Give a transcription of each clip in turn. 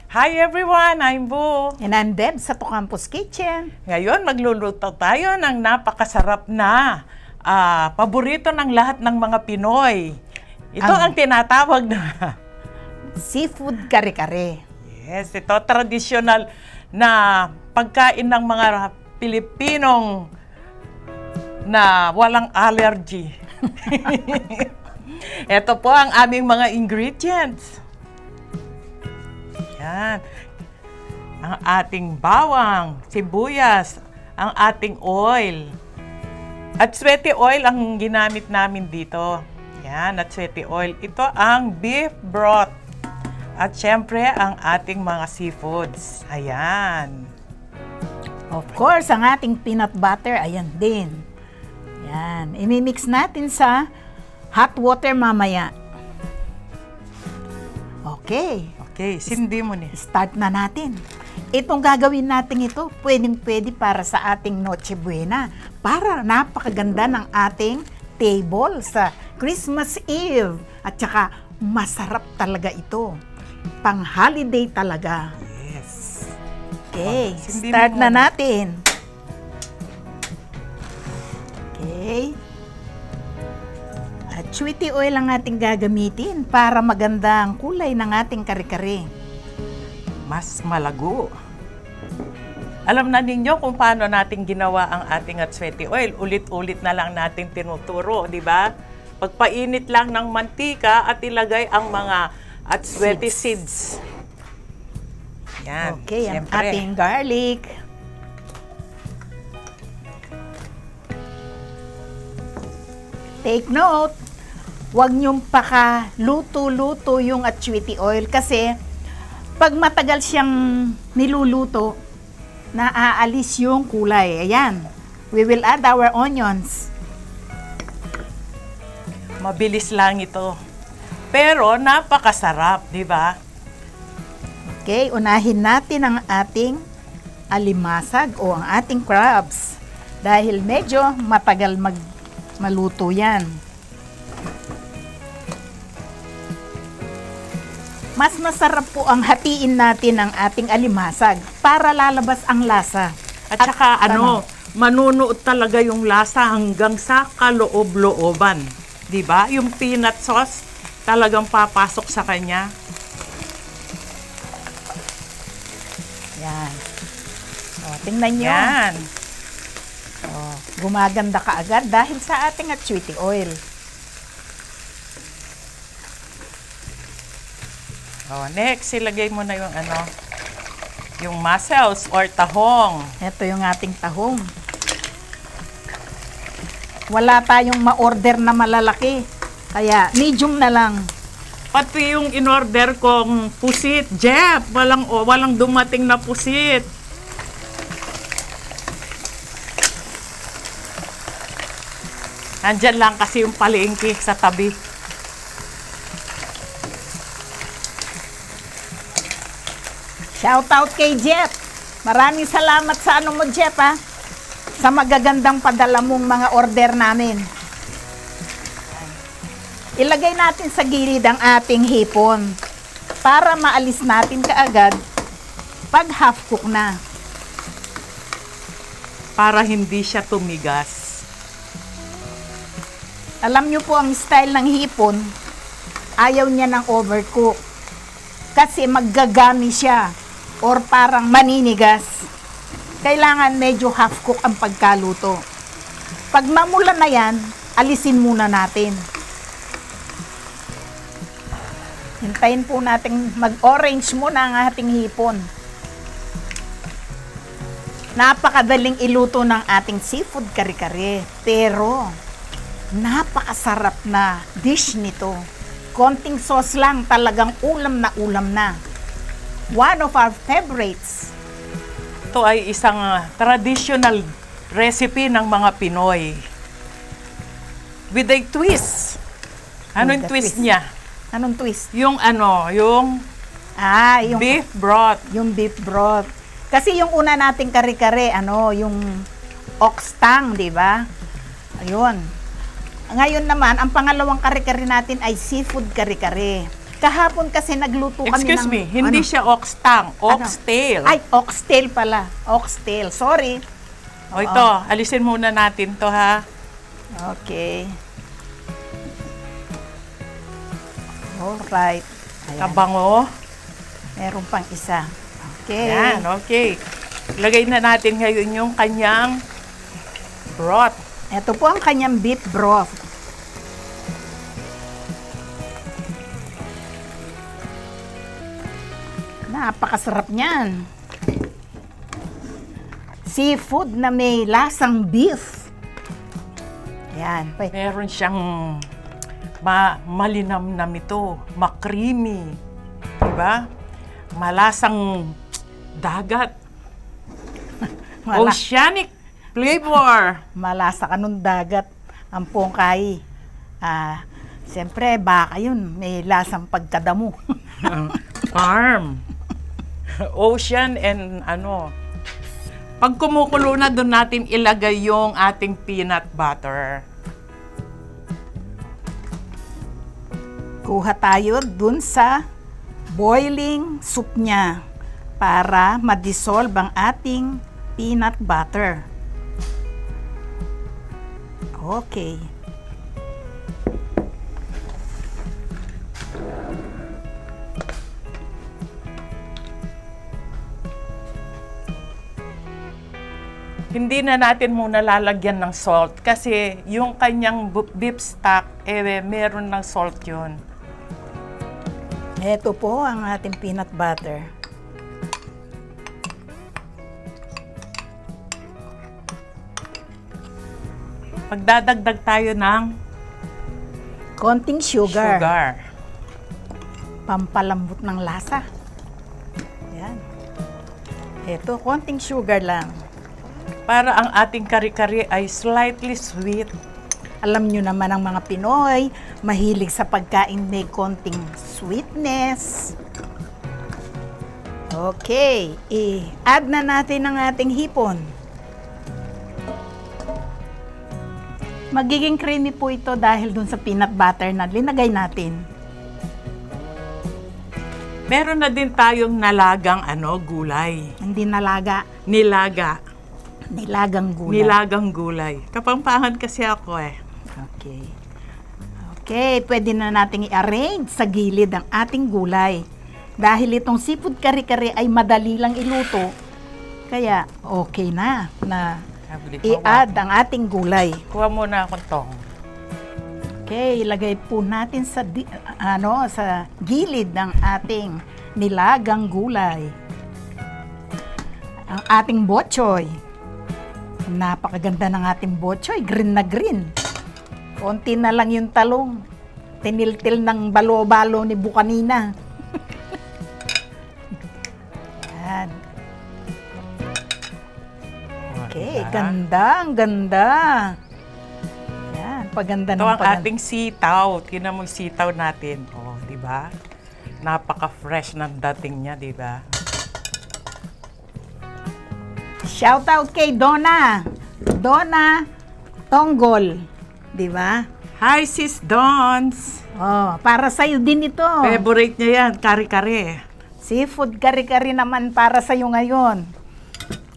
Hi everyone! I'm Boo. And I'm Deb sa Tocampos Kitchen. Ngayon, magluluto tayo ng napakasarap na paborito ng lahat ng mga Pinoy. Ito ang tinatawag na seafood kare-kare. Yes, ito traditional na pagkain ng mga Pilipinong na walang allergy. Ito po ang aming mga ingredients. Yan. Ang ating bawang, sibuyas, ang ating oil. At sweaty oil ang ginamit namin dito. Yan, at sweaty oil. Ito ang beef broth. At syempre, ang ating mga seafoods. Ayan. Of course, ang ating peanut butter, ayan din. Yan. Imimix natin sa hot water mamaya. Okay. Okay, sindi mo niya. Start na natin. Itong gagawin natin ito, pwedeng-pwede para sa ating Noche Buena. Para napakaganda ng ating table sa Christmas Eve. At saka, masarap talaga ito. Pang-holiday talaga. Yes. Okay, start na natin. Okay. At sweety oil ang ating gagamitin para maganda ang kulay ng ating kare-kare. Mas malago. Alam na ninyo kung paano natin ginawa ang ating at sweaty oil. Ulit-ulit na lang natin tinuturo, di ba? Pagpainit lang ng mantika at ilagay ang mga at sweaty seeds. Yan. Okay, ang siyempre. ating garlic. Take note, huwag niyong luto-luto yung at sweaty oil kasi pag matagal siyang niluluto, naaalis yung kulay. Ayan, we will add our onions. Mabilis lang ito. Pero napakasarap, di ba? Okay, unahin natin ang ating alimasag o ang ating crabs dahil medyo matagal maluto yan. Mas masarap po ang hatiin natin ang ating alimasag para lalabas ang lasa. At saka manunuot talaga yung lasa hanggang sa kaloob-looban. Di ba? Yung peanut sauce talagang papasok sa kanya. Yan. O, tingnan nyo. Yan. O, gumaganda ka agad dahil sa ating at sweaty oil. Oh, next, ilagay mo na yung yung mussels or tahong. Ito yung ating tahong. Wala tayong ma-order na malalaki. Kaya medium na lang. Pati yung in-order kong pusit, Jeff, walang dumating na pusit. Nandyan lang kasi yung palengke sa tabi. Shout out kay Jeff. Maraming salamat sa mo, Jeff, ha? Sa magagandang padala mong mga order namin. Ilagay natin sa gilid ang ating hipon para maalis natin kaagad pag half cook na. Para hindi siya tumigas. Alam nyo po ang style ng hipon, ayaw niya ng overcook. Kasi maggagami siya or parang maninigas. Kailangan medyo half cook ang pagkaluto. Pag mamula na yan, alisin muna natin. Hintayin po natin mag-orange muna ang ating hipon. Napakadaling iluto ng ating seafood kare-kare. Pero, napakasarap na dish nito. Konting sauce lang, talagang ulam na ulam na. One of our favorites. Ito ay isang traditional recipe ng mga Pinoy. With a twist. Ano yung twist niya? Anong twist? Yung yung beef broth. Yung beef broth. Kasi yung una nating kare-kare, yung ox tongue, di ba? Ayun. Ngayon naman, ang pangalawang kare-kare natin ay seafood kare-kare. Kahapon kasi nagluto kami Excuse ng... me, hindi siya oxtang, oxtail. Ay, oxtail pala. Oxtail. Sorry. O ito, alisin muna natin to ha. Okay. Alright. Ayan. Kabango. Meron pang isa. Okay. Yan, okay. Lagay na natin ngayon yung kanyang broth. Ito po ang kanyang beef broth. Napakasarap niyan. Seafood na may lasang beef. Yan. Meron siyang malinamnam ito, makrimi. Diba? Malasang dagat. Oceanic flavor. Malasa ka nung dagat. Ang pongkay. Siyempre, baka yun. May lasang pagkadamo. Farm. Ocean and ano. Pag kumukulo na, doon natin ilagay yung ating peanut butter. Kuha tayo dun sa boiling soup niya para ma-dissolve ang ating peanut butter. Okay. Hindi na natin muna lalagyan ng salt kasi yung kanyang beef stock, meron ng salt yun. Ito po ang ating peanut butter. Magdadagdag tayo ng konting sugar. sugar. Pampalambot ng lasa. Yan. Ito, konting sugar lang. Para ang ating kari-kari ay slightly sweet. Alam nyo naman ang mga Pinoy, mahilig sa pagkain may konting sweetness. Okay, i-add na natin ang ating hipon. Magiging creamy po ito dahil dun sa peanut butter na linagay natin. Meron na din tayong nalagang gulay. Hindi nalaga, Nilaga. nilagang gulay. Nilagang gulay. Kapampangan kasi ako Okay. Okay, pwede na nating i-arrange sa gilid ang ating gulay. Dahil itong seafood kare-kare ay madali lang iluto, kaya okay na i-add ang ating gulay. Kuha muna akong tong. Okay, ilagay po natin sa sa gilid ng ating nilagang gulay. Ang ating botchoy. Napakaganda ng ating botchoy, green na green. Konti na lang yung talong. Tiniltil ng balo-balo ni Bukanina. Yan. Okay, ganda, ang ganda. Yan, paganda ng Ito ang paganda. ating sitaw. Tingnan mo yung sitaw natin. Di ba? Napaka-fresh ng dating niya, di ba? Shout out kay Donna. Donna Tonggol, di ba? Hi, Sis Dons! Oh, para sa'yo din ito. Favorite niya yan, kare-kare. Seafood kare-kare naman para sa'yo ngayon.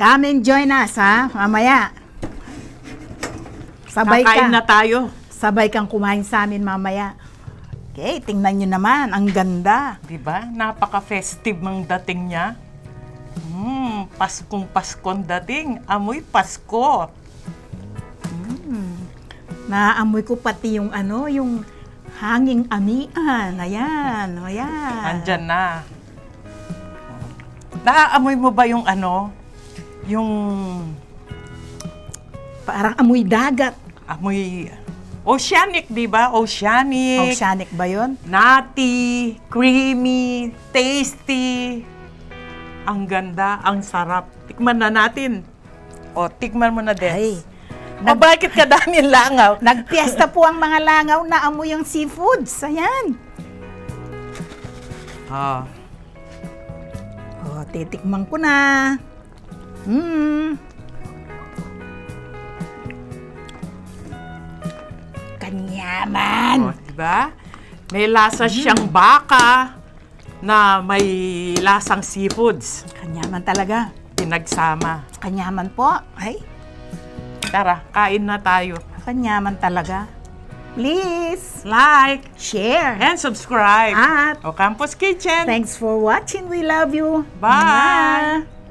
Come and join us, ha? Mamaya. Sabay Kakain ka. na tayo. Sabay kang kumain sa amin mamaya. Okay, tingnan nyo naman. Ang ganda. Di ba? Napaka-festive ng dating niya. Paskong-paskong dating. Amoy Pasko. Naaamoy ko pati yung yung hanging amian. Ayan, ayan. Andyan na. Naaamoy mo ba yung yung Parang amoy dagat. amoy oceanic, di ba? Oceanic. Oceanic ba yun? Nutty, creamy, tasty. Ang ganda, ang sarap. Tikman na natin. O, tikman mo na, Des. Ay, Bakit ka daming langaw? nagpiesta po ang mga langaw na amoy ang seafoods. Ayan. Ah. Oh, titikman ko na. Kanyaman. O, di ba? May lasa siyang baka na may lasang seafoods. Kanyaman talaga. Pinagsama. Kanyaman po. Ay, Tara, kain na tayo. kanyaman talaga. Please, Like share. and subscribe. At O Campus Kitchen. thanks for watching. We love you. Bye. Bye.